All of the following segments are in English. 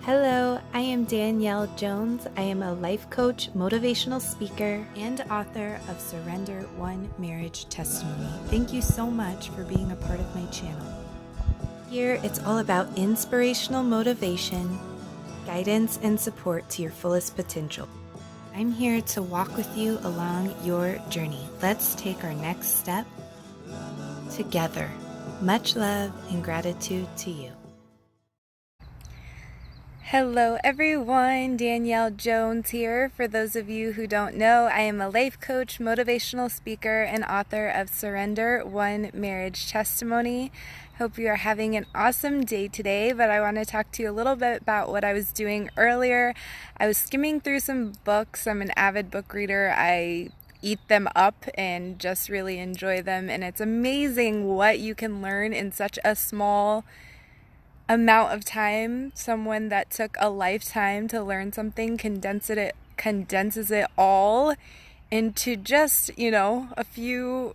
Hello, I am Danielle Jones. I am a life coach, motivational speaker, and author of Surrender One Marriage Testimony. Thank you so much for being a part of my channel. Here, it's all about inspirational motivation, guidance, and support to your fullest potential. I'm here to walk with you along your journey. Let's take our next step together. Much love and gratitude to you. Hello everyone, Danielle Jones here. For those of you who don't know, I am a life coach, motivational speaker, and author of Surrender One Marriage Testimony. Hope you are having an awesome day today, but I want to talk to you a little bit about what I was doing earlier. I was skimming through some books. I'm an avid book reader. I eat them up and just really enjoy them, and it's amazing what you can learn in such a small amount of time. Someone that took a lifetime to learn something condenses it all into just, a few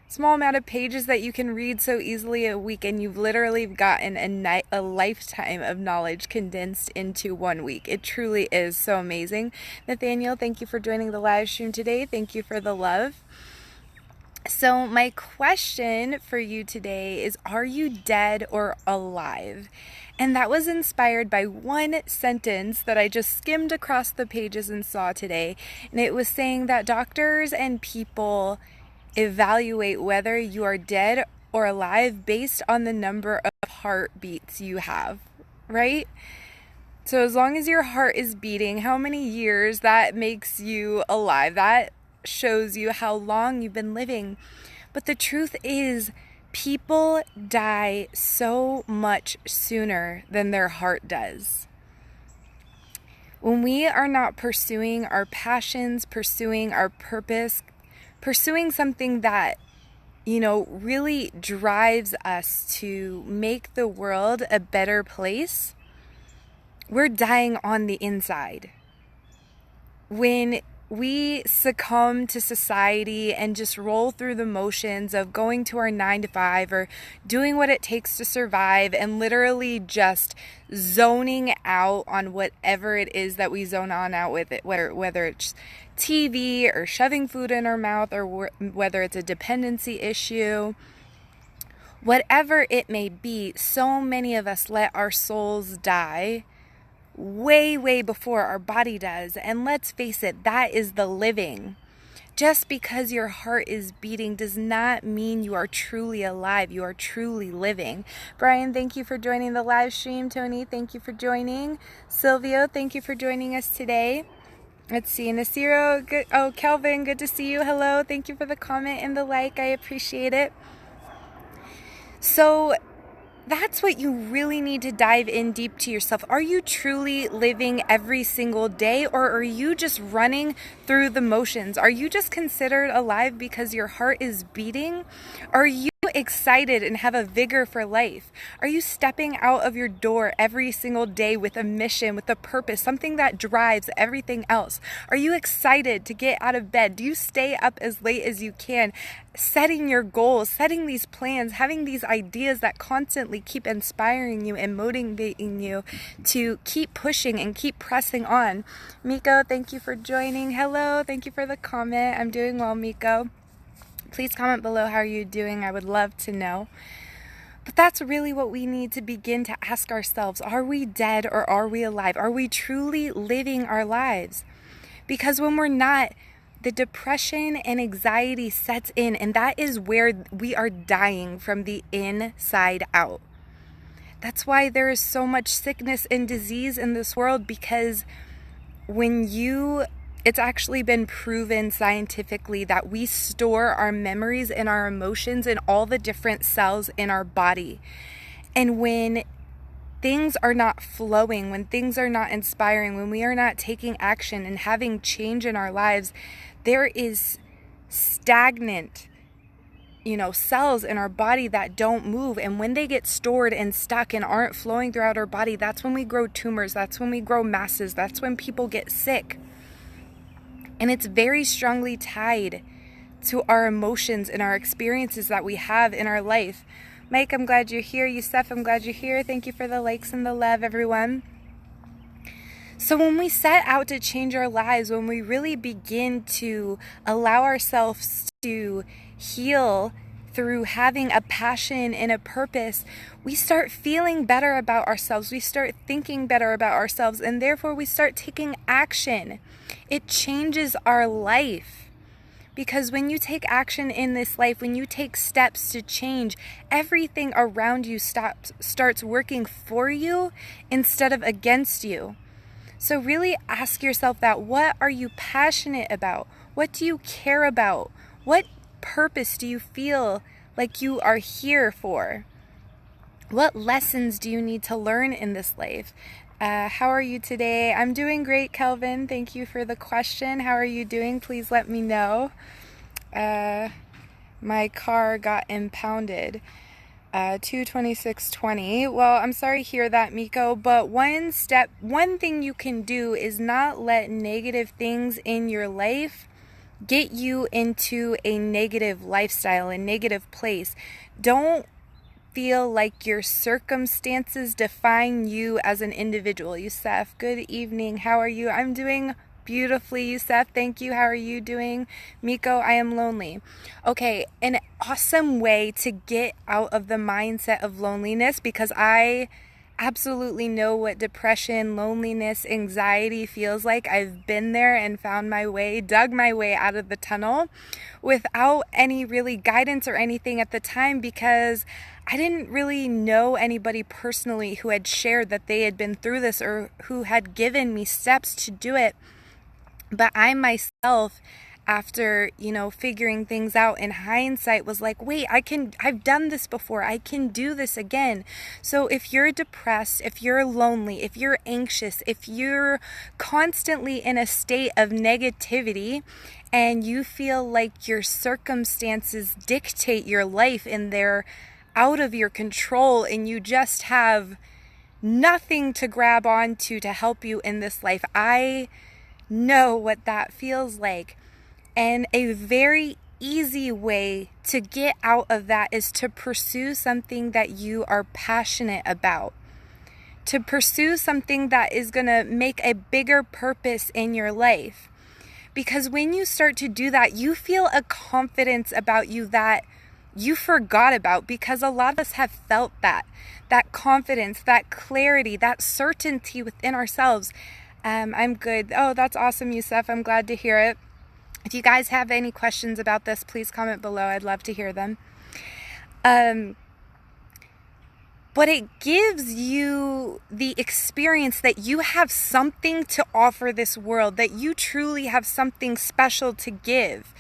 small amount of pages that you can read so easily a week, and you've literally gotten a lifetime of knowledge condensed into 1 week. It truly is so amazing. Nathaniel, thank you for joining the live stream today. Thank you for the love. So my question for you today is, are you dead or alive? And that was inspired by one sentence that I just skimmed across the pages and saw today. And it was saying that doctors and people evaluate whether you are dead or alive based on the number of heartbeats you have, right? So as long as your heart is beating, how many years that makes you alive, that shows you how long you've been living. But the truth is, people die so much sooner than their heart does. When we are not pursuing our passions, pursuing our purpose, pursuing something that, really drives us to make the world a better place, we're dying on the inside. When we succumb to society and just roll through the motions of going to our 9 to 5 or doing what it takes to survive and literally just zoning out on whatever it is that we zone on out with it, whether it's TV or shoving food in our mouth, or whether it's a dependency issue, whatever it may be, so many of us let our souls die way before our body does. And let's face it, that is the living. Just because your heart is beating does not mean you are truly alive. You are truly living. Brian, thank you for joining the live stream. Tony, thank you for joining. Silvio, thank you for joining us today. Let's see, Nasiro, good. Oh, Kelvin, good to see you. Hello, thank you for the comment and the like. I appreciate it. So that's what you really need to dive in deep to yourself. Are you truly living every single day, or are you just running through the motions? Are you just considered alive because your heart is beating? Are you excited and have a vigor for life? Are you stepping out of your door every single day with a mission, with a purpose, something that drives everything else? Are you excited to get out of bed? Do you stay up as late as you can, setting your goals, setting these plans, having these ideas that constantly keep inspiring you and motivating you to keep pushing and keep pressing on? Miko, thank you for joining. Hello, thank you for the comment. I'm doing well, Miko. Please comment below how you're doing. I would love to know. But that's really what we need to begin to ask ourselves. Are we dead or are we alive? Are we truly living our lives? Because when we're not, the depression and anxiety sets in, and that is where we are dying from the inside out. That's why there is so much sickness and disease in this world, because it's actually been proven scientifically that we store our memories and our emotions in all the different cells in our body. And when things are not flowing, when things are not inspiring, when we are not taking action and having change in our lives, there is stagnant, cells in our body that don't move. And when they get stored and stuck and aren't flowing throughout our body, that's when we grow tumors. That's when we grow masses. That's when people get sick. And it's very strongly tied to our emotions and our experiences that we have in our life. Mike, I'm glad you're here. Yusef, I'm glad you're here. Thank you for the likes and the love, everyone. So when we set out to change our lives, when we really begin to allow ourselves to heal through having a passion and a purpose, we start feeling better about ourselves. We start thinking better about ourselves, and therefore we start taking action. It changes our life. Because when you take action in this life, when you take steps to change, everything around you starts working for you instead of against you. So really ask yourself that. What are you passionate about? What do you care about? What purpose do you feel like you are here for? What lessons do you need to learn in this life? How are you today? I'm doing great, Kelvin. Thank you for the question. How are you doing? Please let me know. My car got impounded. 22620. Well, I'm sorry to hear that, Miko, but one thing you can do is not let negative things in your life get you into a negative lifestyle, a negative place. Don't feel like your circumstances define you as an individual. Yusef, good evening. How are you? I'm doing beautifully, Yusef. Thank you. How are you doing? Miko, I am lonely. Okay, an awesome way to get out of the mindset of loneliness, because I absolutely know what depression, loneliness, anxiety feels like. I've been there and found my way, dug my way out of the tunnel without any really guidance or anything at the time, because I didn't really know anybody personally who had shared that they had been through this or who had given me steps to do it. But I myself, after, figuring things out in hindsight, was like, wait, I've done this before. I can do this again. So if you're depressed, if you're lonely, if you're anxious, if you're constantly in a state of negativity and you feel like your circumstances dictate your life and they're out of your control and you just have nothing to grab onto to help you in this life, I know what that feels like. And a very easy way to get out of that is to pursue something that you are passionate about. To pursue something that is going to make a bigger purpose in your life. Because when you start to do that, you feel a confidence about you that you forgot about, because a lot of us have felt that confidence, that clarity, that certainty within ourselves. I'm good. Oh, that's awesome, Yusef. I'm glad to hear it. If you guys have any questions about this, please comment below. I'd love to hear them. But it gives you the experience that you have something to offer this world, that you truly have something special to give.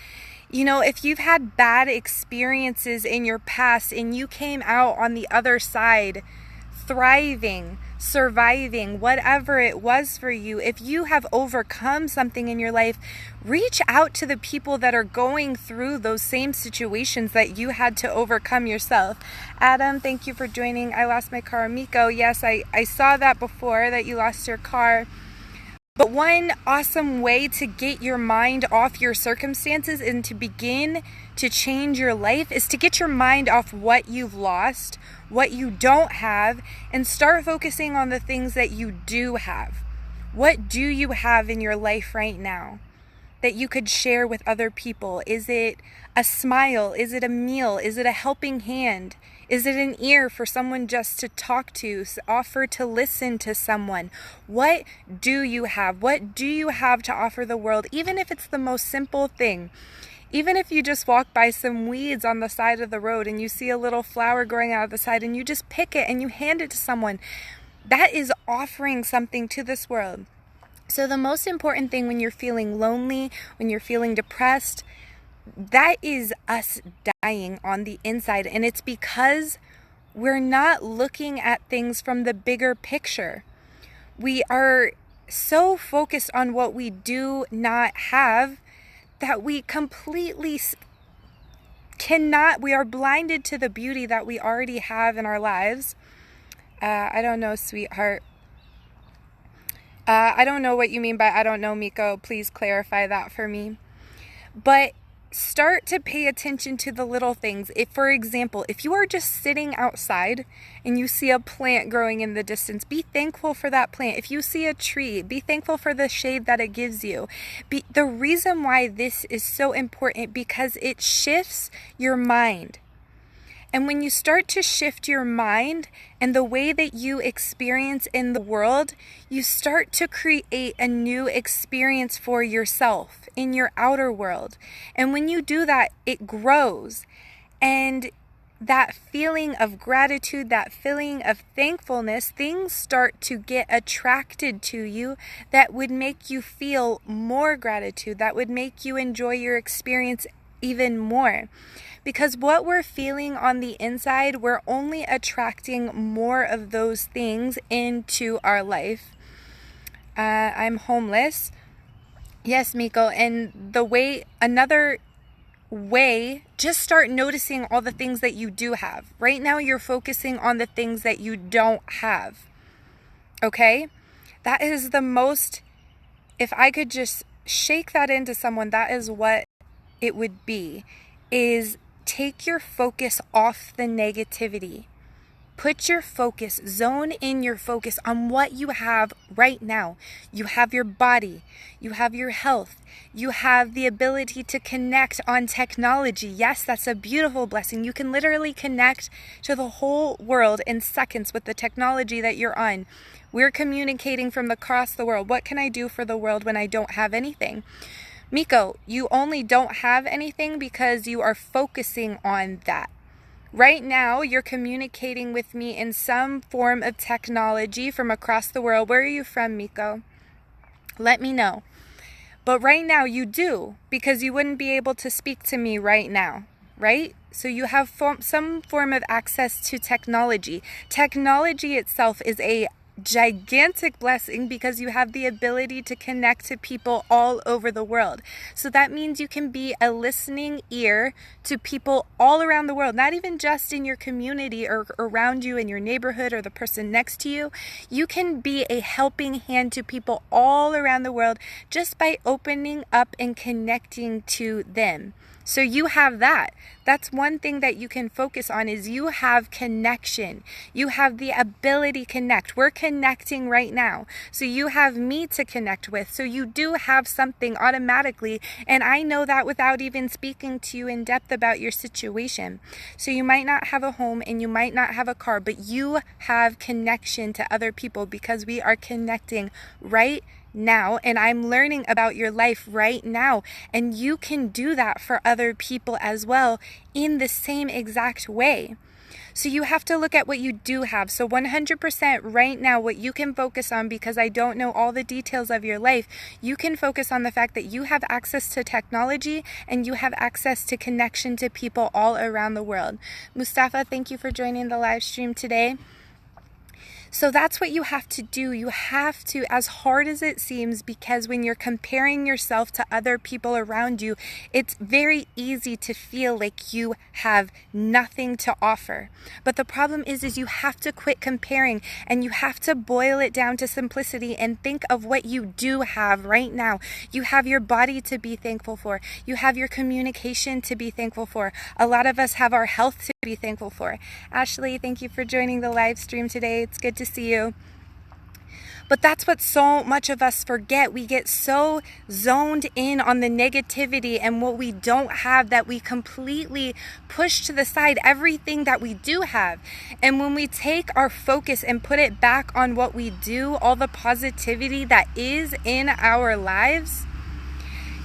If you've had bad experiences in your past and you came out on the other side thriving, surviving, whatever it was for you, if you have overcome something in your life, reach out to the people that are going through those same situations that you had to overcome yourself. Adam, thank you for joining. I lost my car. Miko, yes, I saw that before, that you lost your car. But one awesome way to get your mind off your circumstances and to begin to change your life is to get your mind off what you've lost, what you don't have, and start focusing on the things that you do have. What do you have in your life right now that you could share with other people? Is it a smile? Is it a meal? Is it a helping hand? Is it an ear for someone just to talk to, offer to listen to someone? What do you have? What do you have to offer the world? Even if it's the most simple thing. Even if you just walk by some weeds on the side of the road and you see a little flower growing out of the side and you just pick it and you hand it to someone, that is offering something to this world. So the most important thing when you're feeling lonely, when you're feeling depressed, that is us dying on the inside. And it's because we're not looking at things from the bigger picture. We are so focused on what we do not have that we completely we are blinded to the beauty that we already have in our lives. I don't know, sweetheart. I don't know what you mean by I don't know, Miko. Please clarify that for me. But start to pay attention to the little things. If, for example, if you are just sitting outside and you see a plant growing in the distance, be thankful for that plant. If you see a tree, be thankful for the shade that it gives you. The reason why this is so important, because it shifts your mind. And when you start to shift your mind and the way that you experience in the world, you start to create a new experience for yourself in your outer world. And when you do that, it grows. And that feeling of gratitude, that feeling of thankfulness, things start to get attracted to you that would make you feel more gratitude, that would make you enjoy your experience even more. Because what we're feeling on the inside, we're only attracting more of those things into our life. I'm homeless. Yes, Miko. And another way, just start noticing all the things that you do have. Right now, you're focusing on the things that you don't have. Okay? That is the most, if I could just shake that into someone, that is what it would be, is take your focus off the negativity. Put your focus, zone in your focus on what you have right now. You have your body, you have your health, you have the ability to connect on technology. Yes, that's a beautiful blessing. You can literally connect to the whole world in seconds with the technology that you're on. We're communicating from across the world. What can I do for the world when I don't have anything? Miko, you only don't have anything because you are focusing on that. Right now, you're communicating with me in some form of technology from across the world. Where are you from, Miko? Let me know. But right now you do, because you wouldn't be able to speak to me right now, right? So you have some form of access to technology. Technology itself is a gigantic blessing because you have the ability to connect to people all over the world. So that means you can be a listening ear to people all around the world, not even just in your community or around you in your neighborhood or the person next to you. You can be a helping hand to people all around the world just by opening up and connecting to them. So you have that. That's one thing that you can focus on, is you have connection. You have the ability to connect. We're connecting right now. So you have me to connect with. So you do have something automatically. And I know that without even speaking to you in depth about your situation. So you might not have a home and you might not have a car, but you have connection to other people because we are connecting right now, and I'm learning about your life right now, and you can do that for other people as well in the same exact way. So you have to look at what you do have. So 100% right now, what you can focus on, because I don't know all the details of your life, you can focus on the fact that you have access to technology and you have access to connection to people all around the world. Mustafa, thank you for joining the live stream today. So that's what you have to do. You have to, as hard as it seems, because when you're comparing yourself to other people around you, it's very easy to feel like you have nothing to offer. But the problem is you have to quit comparing and you have to boil it down to simplicity and think of what you do have right now. You have your body to be thankful for. You have your communication to be thankful for. A lot of us have our health to be thankful for. Ashley, thank you for joining the live stream today. It's good to see you. But that's what so much of us forget. We get so zoned in on the negativity and what we don't have that we completely push to the side everything that we do have. And when we take our focus and put it back on what we do, all the positivity that is in our lives,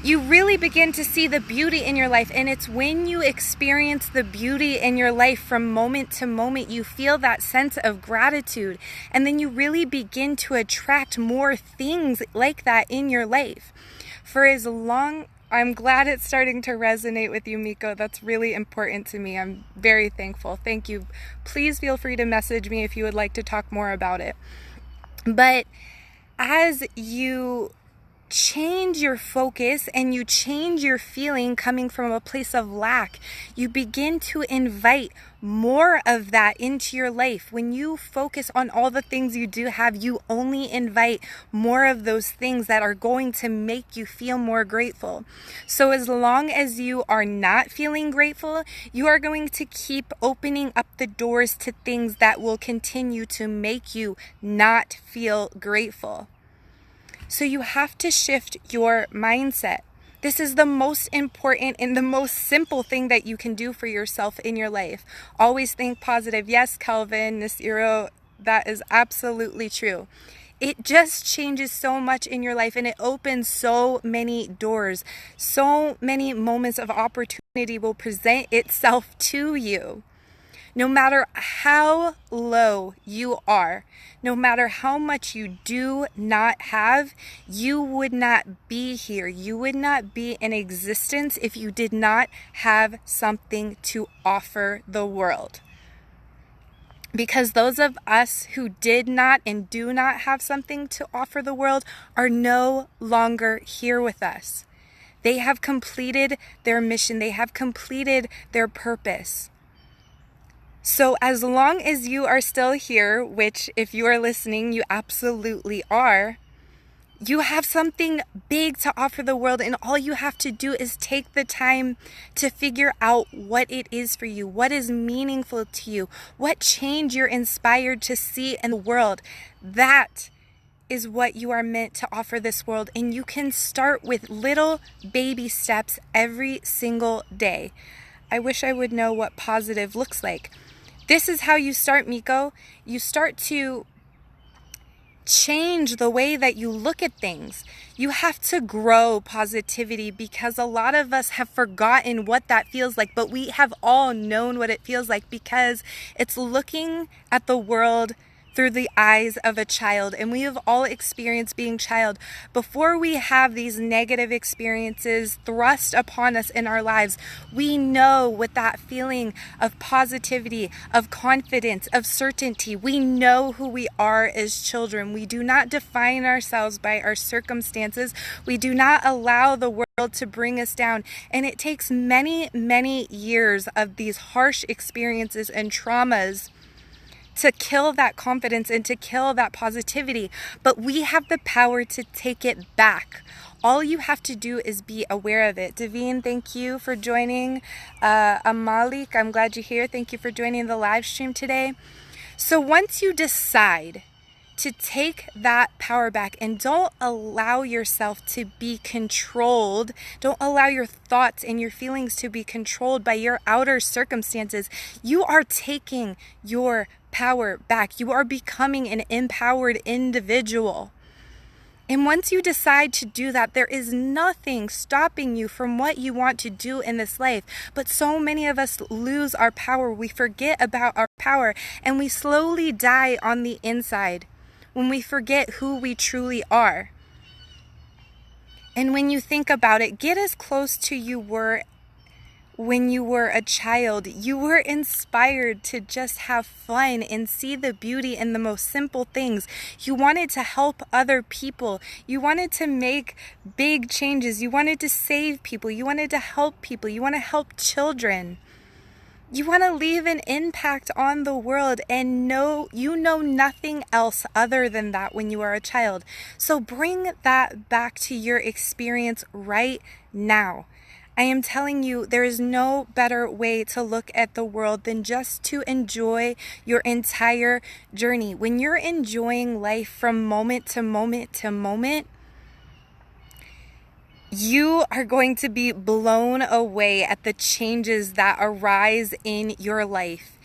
you really begin to see the beauty in your life. And it's when you experience the beauty in your life from moment to moment, you feel that sense of gratitude. And then you really begin to attract more things like that in your life. I'm glad it's starting to resonate with you, Miko. That's really important to me. I'm very thankful. Thank you. Please feel free to message me if you would like to talk more about it. But as you change your focus and you change your feeling coming from a place of lack, you begin to invite more of that into your life. When you focus on all the things you do have, you only invite more of those things that are going to make you feel more grateful. So as long as you are not feeling grateful, you are going to keep opening up the doors to things that will continue to make you not feel grateful. So you have to shift your mindset. This is the most important and the most simple thing that you can do for yourself in your life. Always think positive. Yes, Calvin, Nisiro, that is absolutely true. It just changes so much in your life and it opens so many doors. So many moments of opportunity will present itself to you. No matter how low you are, no matter how much you do not have, you would not be here. You would not be in existence if you did not have something to offer the world. Because those of us who did not and do not have something to offer the world are no longer here with us. They have completed their mission. They have completed their purpose. So as long as you are still here, which if you are listening, you absolutely are, you have something big to offer the world, and all you have to do is take the time to figure out what it is for you, what is meaningful to you, what change you're inspired to see in the world. That is what you are meant to offer this world, and you can start with little baby steps every single day. I wish I would know what positive looks like. This is how you start, Miko. You start to change the way that you look at things. You have to grow positivity because a lot of us have forgotten what that feels like, but we have all known what it feels like because it's looking at the world through the eyes of a child, and we have all experienced being child. Before we have these negative experiences thrust upon us in our lives, we know what that feeling of positivity, of confidence, of certainty. We know who we are as children. We do not define ourselves by our circumstances. We do not allow the world to bring us down. And it takes many, many years of these harsh experiences and traumas to kill that confidence and to kill that positivity. But we have the power to take it back. All you have to do is be aware of it. Daveen, thank you for joining. Amalik, I'm glad you're here. Thank you for joining the live stream today. So once you decide to take that power back and don't allow yourself to be controlled, don't allow your thoughts and your feelings to be controlled by your outer circumstances, you are taking your power back. You are becoming an empowered individual. And once you decide to do that, there is nothing stopping you from what you want to do in this life. But so many of us lose our power. We forget about our power and we slowly die on the inside when we forget who we truly are. And when you think about it, get as close to you were when you were a child. You were inspired to just have fun and see the beauty in the most simple things. You wanted to help other people. You wanted to make big changes. You wanted to save people. You wanted to help people. You want to help children. You want to leave an impact on the world, and you know nothing else other than that when you are a child. So bring that back to your experience right now. I am telling you, there is no better way to look at the world than just to enjoy your entire journey. When you're enjoying life from moment to moment to moment, you are going to be blown away at the changes that arise in your life.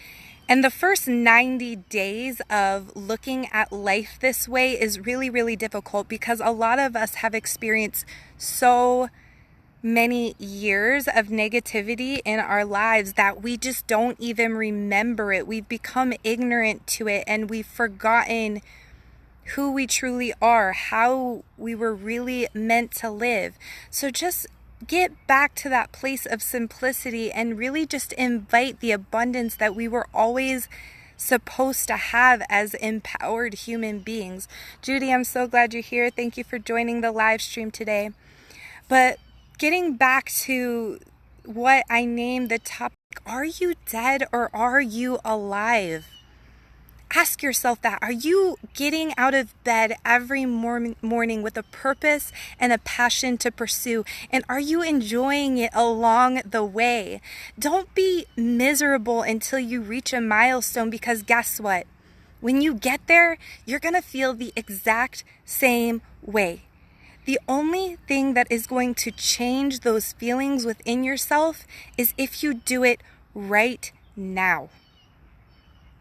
And the first 90 days of looking at life this way is really, really difficult because a lot of us have experienced so many years of negativity in our lives that we just don't even remember it. We've become ignorant to it and we've forgotten who we truly are, how we were really meant to live. So just get back to that place of simplicity and really just invite the abundance that we were always supposed to have as empowered human beings. Judy, I'm so glad you're here. Thank you for joining the live stream today. But getting back to what I named the topic, are you dead or are you alive? Ask yourself that. Are you getting out of bed every morning with a purpose and a passion to pursue? And are you enjoying it along the way? Don't be miserable until you reach a milestone, because guess what? When you get there, you're going to feel the exact same way. The only thing that is going to change those feelings within yourself is if you do it right now.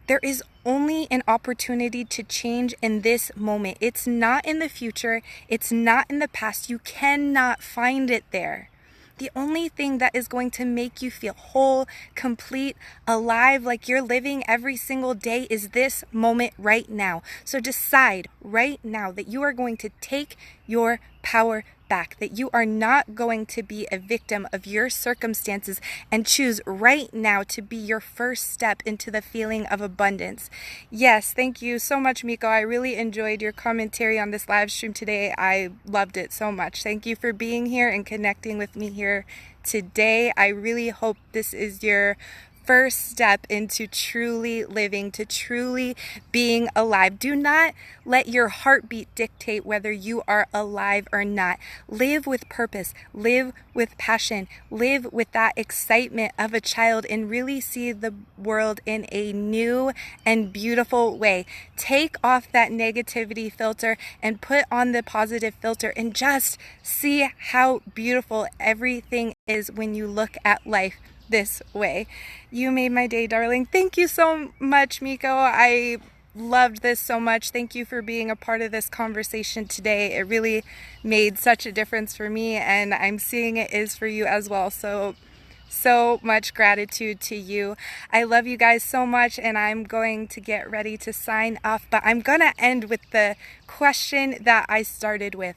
There is only an opportunity to change in this moment. It's not in the future. It's not in the past. You cannot find it there. The only thing that is going to make you feel whole, complete, alive, like you're living every single day is this moment right now. So decide right now that you are going to take your power back, that you are not going to be a victim of your circumstances, and choose right now to be your first step into the feeling of abundance. Yes, thank you so much, Miko. I really enjoyed your commentary on this live stream today. I loved it so much. Thank you for being here and connecting with me here today. I really hope this is your first step into truly living, to truly being alive. Do not let your heartbeat dictate whether you are alive or not. Live with purpose, live with passion, live with that excitement of a child, and really see the world in a new and beautiful way. Take off that negativity filter and put on the positive filter, and just see how beautiful everything is when you look at life this way. You made my day, darling. Thank you so much, Miko. I loved this so much. Thank you for being a part of this conversation today. It really made such a difference for me, and I'm seeing it is for you as well. So much gratitude to you. I love you guys so much, and I'm going to get ready to sign off, but I'm going to end with the question that I started with.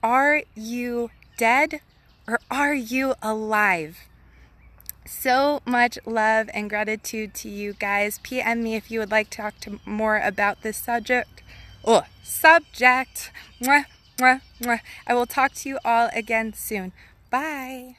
Are you dead or are you alive? So much love and gratitude to you guys. PM me if you would like to talk more about this subject. Mwah, mwah, mwah. I will talk to you all again soon. Bye.